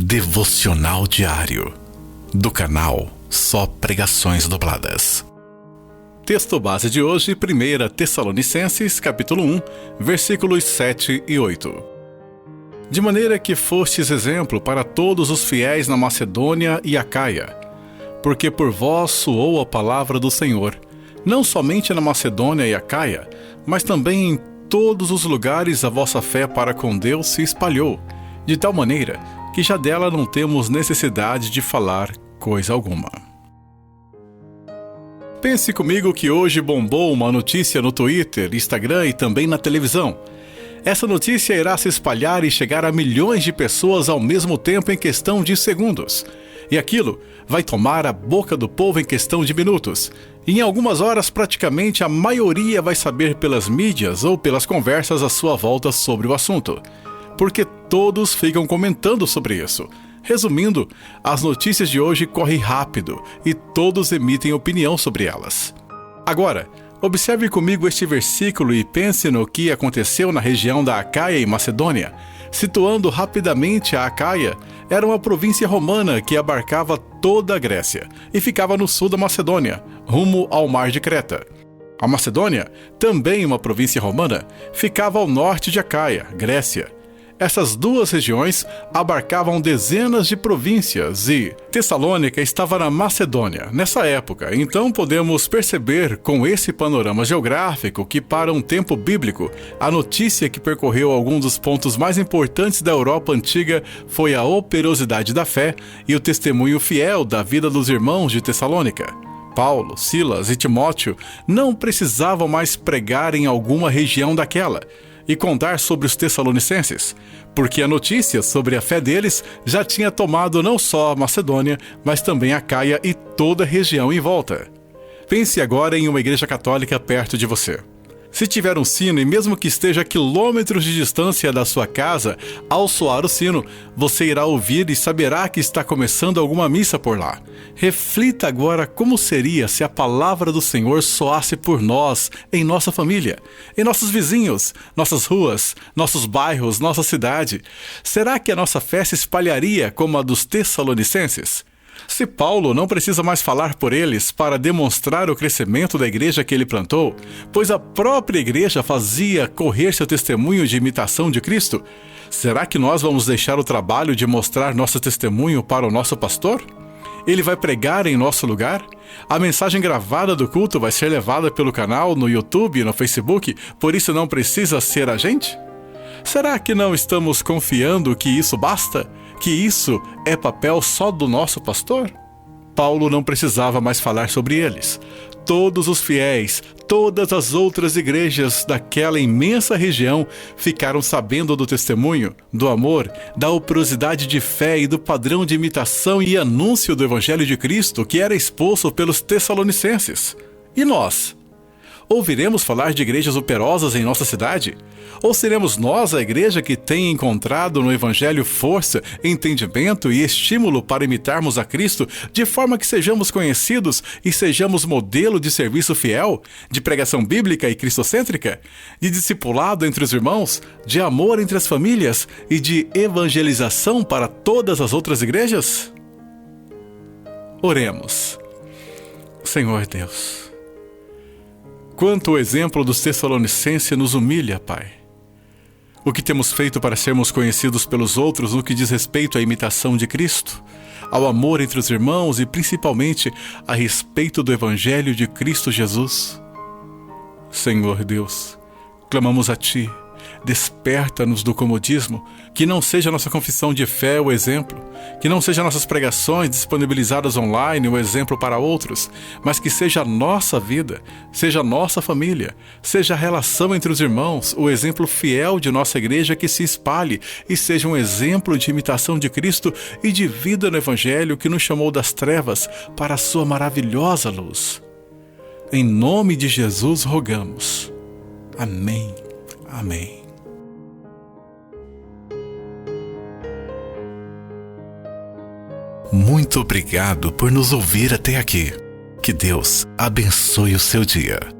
Devocional Diário, do canal Só Pregações Dubladas. Texto base de hoje, 1 Tessalonicenses, capítulo 1, versículos 7 e 8. De maneira que fostes exemplo para todos os fiéis na Macedônia e Acaia, porque por vós soou a palavra do Senhor, não somente na Macedônia e Acaia, mas também em todos os lugares a vossa fé para com Deus se espalhou, de tal maneira que já dela não temos necessidade de falar coisa alguma. Pense comigo que hoje bombou uma notícia no Twitter, Instagram e também na televisão. Essa notícia irá se espalhar e chegar a milhões de pessoas ao mesmo tempo em questão de segundos. E aquilo vai tomar a boca do povo em questão de minutos. E em algumas horas, praticamente a maioria vai saber pelas mídias ou pelas conversas à sua volta sobre o assunto. Porque todos ficam comentando sobre isso. Resumindo, as notícias de hoje correm rápido e todos emitem opinião sobre elas. Agora, observe comigo este versículo e pense no que aconteceu na região da Acaia e Macedônia. Situando rapidamente, a Acaia era uma província romana que abarcava toda a Grécia e ficava no sul da Macedônia, rumo ao mar de Creta. A Macedônia, também uma província romana, ficava ao norte de Acaia, Grécia. Essas duas regiões abarcavam dezenas de províncias e Tessalônica estava na Macedônia nessa época. Então podemos perceber com esse panorama geográfico que, para um tempo bíblico, a notícia que percorreu alguns dos pontos mais importantes da Europa antiga foi a operosidade da fé e o testemunho fiel da vida dos irmãos de Tessalônica. Paulo, Silas e Timóteo não precisavam mais pregar em alguma região daquela e contar sobre os tessalonicenses, porque a notícia sobre a fé deles já tinha tomado não só a Macedônia, mas também a Caia e toda a região em volta. Pense agora em uma igreja católica perto de você. Se tiver um sino, e mesmo que esteja a quilômetros de distância da sua casa, ao soar o sino, você irá ouvir e saberá que está começando alguma missa por lá. Reflita agora como seria se a palavra do Senhor soasse por nós, em nossa família, em nossos vizinhos, nossas ruas, nossos bairros, nossa cidade. Será que a nossa fé se espalharia como a dos tessalonicenses? Se Paulo não precisa mais falar por eles para demonstrar o crescimento da igreja que ele plantou, pois a própria igreja fazia correr seu testemunho de imitação de Cristo, será que nós vamos deixar o trabalho de mostrar nosso testemunho para o nosso pastor? Ele vai pregar em nosso lugar? A mensagem gravada do culto vai ser levada pelo canal no YouTube e no Facebook, por isso não precisa ser a gente? Será que não estamos confiando que isso basta? Que isso é papel só do nosso pastor? Paulo não precisava mais falar sobre eles. Todos os fiéis, todas as outras igrejas daquela imensa região ficaram sabendo do testemunho, do amor, da operosidade de fé e do padrão de imitação e anúncio do Evangelho de Cristo que era exposto pelos tessalonicenses. E nós? Ouviremos falar de igrejas operosas em nossa cidade? Ou seremos nós a igreja que tem encontrado no Evangelho força, entendimento e estímulo para imitarmos a Cristo, de forma que sejamos conhecidos e sejamos modelo de serviço fiel, de pregação bíblica e cristocêntrica, de discipulado entre os irmãos, de amor entre as famílias e de evangelização para todas as outras igrejas? Oremos. Senhor Deus, quanto o exemplo dos Tessalonicenses nos humilha, Pai. O que temos feito para sermos conhecidos pelos outros no que diz respeito à imitação de Cristo, ao amor entre os irmãos e principalmente a respeito do Evangelho de Cristo Jesus? Senhor Deus, clamamos a Ti, desperta-nos do comodismo, que não seja nossa confissão de fé o exemplo, que não seja nossas pregações disponibilizadas online o exemplo para outros, mas que seja a nossa vida, seja a nossa família, seja a relação entre os irmãos, o exemplo fiel de nossa igreja que se espalhe e seja um exemplo de imitação de Cristo e de vida no Evangelho que nos chamou das trevas para a sua maravilhosa luz. Em nome de Jesus rogamos. Amém. Amém. Muito obrigado por nos ouvir até aqui. Que Deus abençoe o seu dia.